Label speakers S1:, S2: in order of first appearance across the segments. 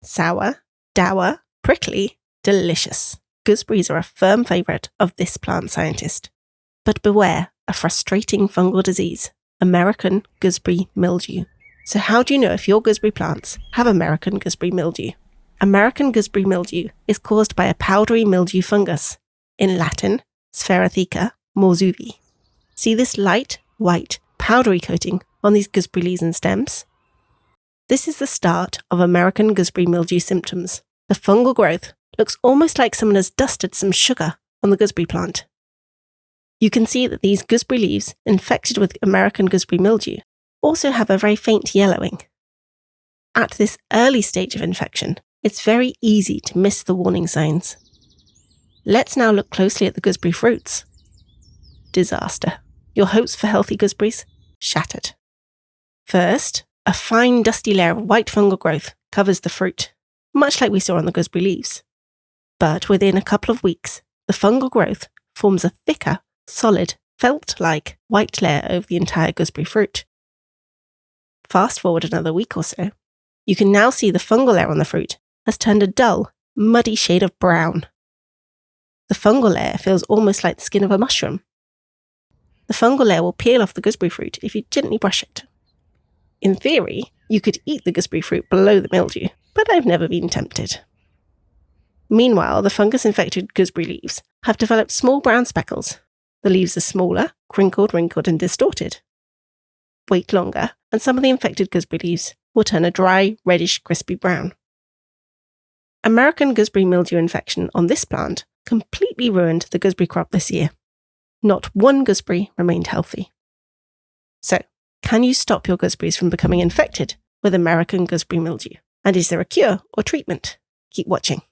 S1: Sour, dour, prickly, delicious. Gooseberries are a firm favourite of this plant scientist. But beware a frustrating fungal disease, American Gooseberry Mildew. So how do you know if your gooseberry plants have American Gooseberry Mildew? American Gooseberry Mildew is caused by a powdery mildew fungus, in Latin, Fertilising, mors-uvae. See this light, white, powdery coating on these gooseberry leaves and stems? This is the start of American Gooseberry Mildew symptoms. The fungal growth looks almost like someone has dusted some sugar on the gooseberry plant. You can see that these gooseberry leaves infected with American Gooseberry Mildew also have a very faint yellowing. At this early stage of infection, it's very easy to miss the warning signs. Let's now look closely at the gooseberry fruits. Disaster. Your hopes for healthy gooseberries? Shattered. First, a fine dusty layer of white fungal growth covers the fruit, much like we saw on the gooseberry leaves. But within a couple of weeks, the fungal growth forms a thicker, solid, felt-like white layer over the entire gooseberry fruit. Fast forward another week or so, you can now see the fungal layer on the fruit has turned a dull, muddy shade of brown. The fungal layer feels almost like the skin of a mushroom. The fungal layer will peel off the gooseberry fruit if you gently brush it. In theory, you could eat the gooseberry fruit below the mildew, but I've never been tempted. Meanwhile, the fungus-infected gooseberry leaves have developed small brown speckles. The leaves are smaller, crinkled, wrinkled, and distorted. Wait longer, and some of the infected gooseberry leaves will turn a dry, reddish, crispy brown. American Gooseberry Mildew infection on this plant completely ruined the gooseberry crop this year. Not one gooseberry remained healthy. So, can you stop your gooseberries from becoming infected with American Gooseberry Mildew? And is there a cure or treatment? Keep watching.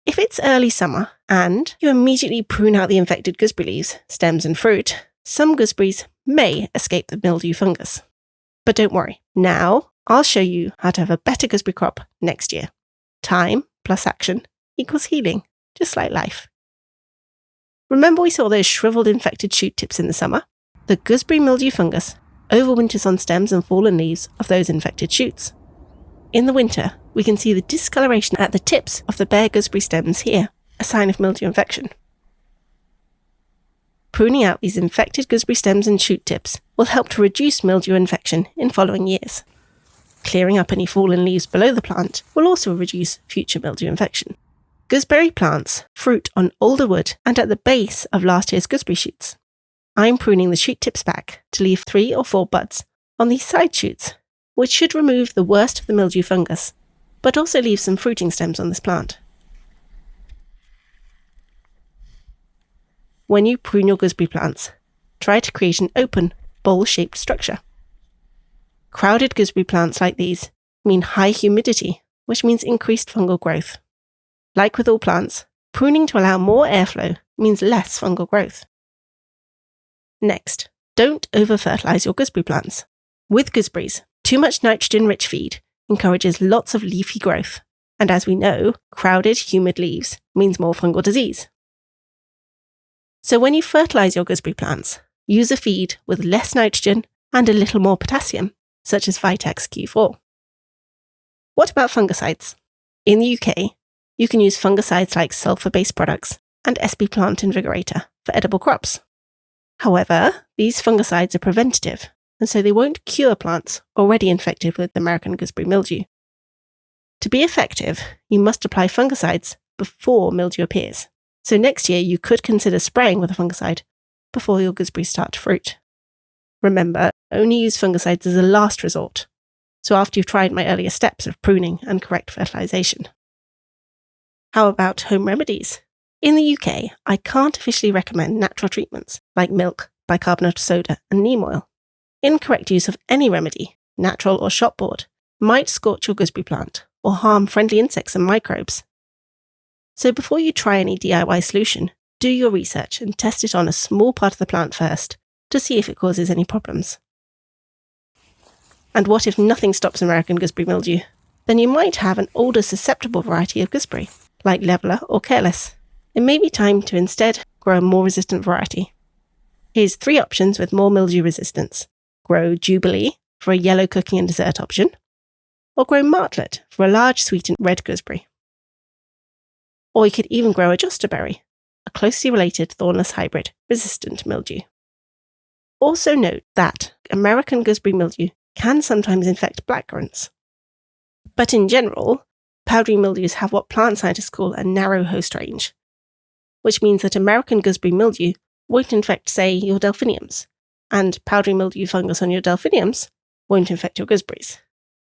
S1: If it's early summer and you immediately prune out the infected gooseberry leaves, stems and fruit, some gooseberries may escape the mildew fungus. But don't worry, now I'll show you how to have a better gooseberry crop next year. Time plus action equals healing, just like life. Remember we saw those shriveled infected shoot tips in the summer? The gooseberry mildew fungus overwinters on stems and fallen leaves of those infected shoots. In the winter, we can see the discoloration at the tips of the bare gooseberry stems here, a sign of mildew infection. Pruning out these infected gooseberry stems and shoot tips will help to reduce mildew infection in following years. Clearing up any fallen leaves below the plant will also reduce future mildew infection. Gooseberry plants fruit on older wood and at the base of last year's gooseberry shoots. I'm pruning the shoot tips back to leave 3 or 4 buds on these side shoots, which should remove the worst of the mildew fungus, but also leave some fruiting stems on this plant. When you prune your gooseberry plants, try to create an open, bowl-shaped structure. Crowded gooseberry plants like these mean high humidity, which means increased fungal growth. Like with all plants, pruning to allow more airflow means less fungal growth. Next, don't over-fertilise your gooseberry plants. With gooseberries, too much nitrogen-rich feed encourages lots of leafy growth, and as we know, crowded, humid leaves means more fungal disease. So when you fertilise your gooseberry plants, use a feed with less nitrogen and a little more potassium, such as Vitex Q4. What about fungicides? In the UK, you can use fungicides like sulfur-based products and SP Plant Invigorator for edible crops. However, these fungicides are preventative, and so they won't cure plants already infected with American Gooseberry Mildew. To be effective, you must apply fungicides before mildew appears. So next year you could consider spraying with a fungicide before your gooseberries start to fruit. Remember, only use fungicides as a last resort, so after you've tried my earlier steps of pruning and correct fertilisation. How about home remedies? In the UK, I can't officially recommend natural treatments like milk, bicarbonate of soda and neem oil. Incorrect use of any remedy, natural or shop-bought, might scorch your gooseberry plant or harm friendly insects and microbes. So before you try any DIY solution, do your research and test it on a small part of the plant first to see if it causes any problems. And what if nothing stops American Gooseberry Mildew? Then you might have an older susceptible variety of gooseberry, like Leveler or Careless. It may be time to instead grow a more resistant variety. Here's 3 options with more mildew resistance. Grow Jubilee for a yellow cooking and dessert option. or grow martlet for a large sweetened red gooseberry. Or you could even grow a josterberry, a closely related thornless hybrid resistant to mildew. Also note that American gooseberry mildew can sometimes infect blackcurrants. But in general, powdery mildews have what plant scientists call a narrow host range, which means that American gooseberry mildew won't infect, say, your delphiniums, and powdery mildew fungus on your delphiniums won't infect your gooseberries.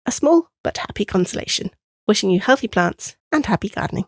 S1: A small but happy consolation, wishing you healthy plants and happy gardening.